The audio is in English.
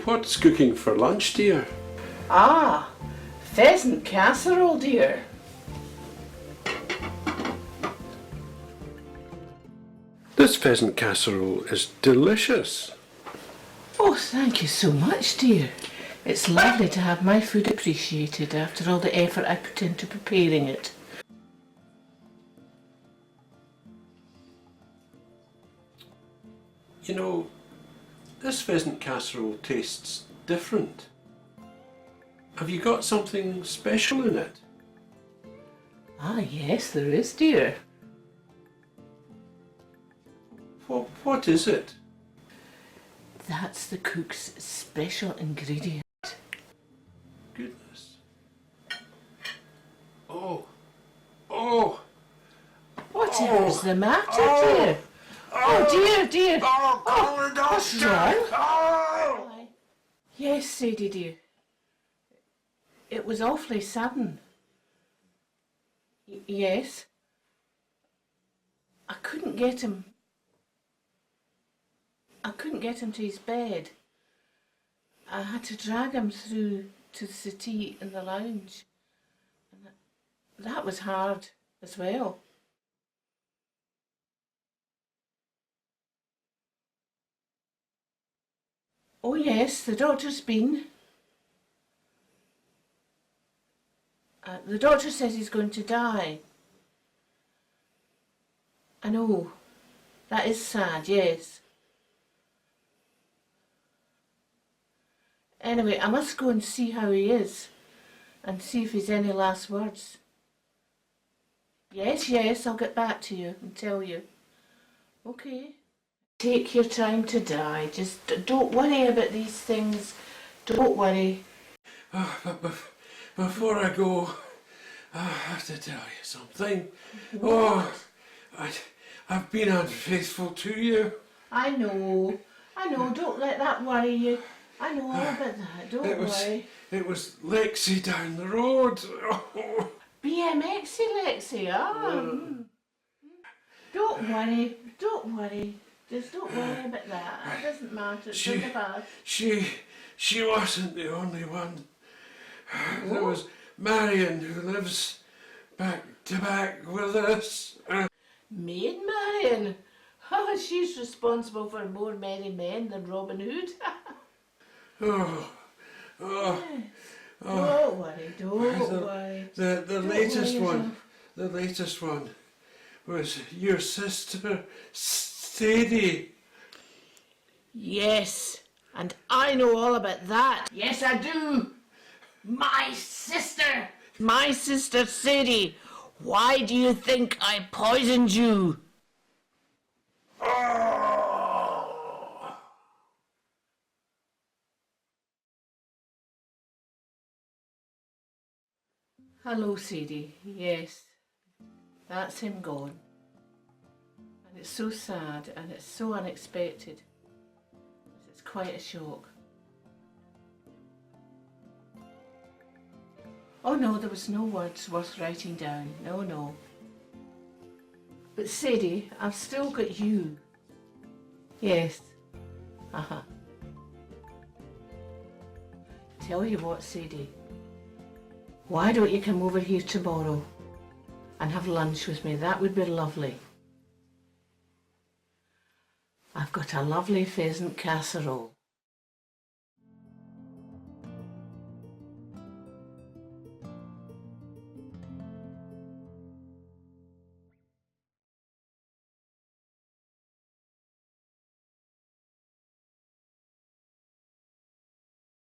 what's cooking for lunch, dear? Ah, pheasant casserole, dear. This pheasant casserole is delicious. Oh, thank you so much, dear. It's lovely to have my food appreciated after all the effort I put into preparing it. You know, this pheasant casserole tastes different. Have you got something special in it? Ah, yes, there is, dear. What is it? That's the cook's special ingredient. Goodness. Oh! Whatever's the matter, dear? Oh, dear. What's wrong? Why? Yes, Sadie, dear. It was awfully sudden. Yes. I couldn't get him to his bed. I had to drag him through to the settee in the lounge. And that was hard as well. Oh yes, the doctor's been. The doctor says he's going to die. I know. That is sad, yes. Anyway, I must go and see how he is and see if he's any last words. Yes, I'll get back to you and tell you. Okay. Take your time to die. Just don't worry about these things. Don't worry. Oh, but before I go, I have to tell you something. What? Oh, I've been unfaithful to you. I know. Don't let that worry you. I know all about that. Don't worry. It was Lexi down the road. Oh. BMXy Lexi, Don't worry. Just don't worry about that. It doesn't matter. It's in the past. She wasn't the only one. There was Marion, who lives back to back with us. Maid Marion? Oh, she's responsible for more merry men than Robin Hood. Oh. Don't worry. The latest one was your sister, Sadie. Yes, and I know all about that. Yes, I do. My sister Sadie. Why do you think I poisoned you? Oh. Hello, Sadie. Yes, that's him gone. And it's so sad and it's so unexpected. It's quite a shock. Oh no, there was no words worth writing down. No. But Sadie, I've still got you. Yes. Tell you what, Sadie. Why don't you come over here tomorrow and have lunch with me? That would be lovely. I've got a lovely pheasant casserole.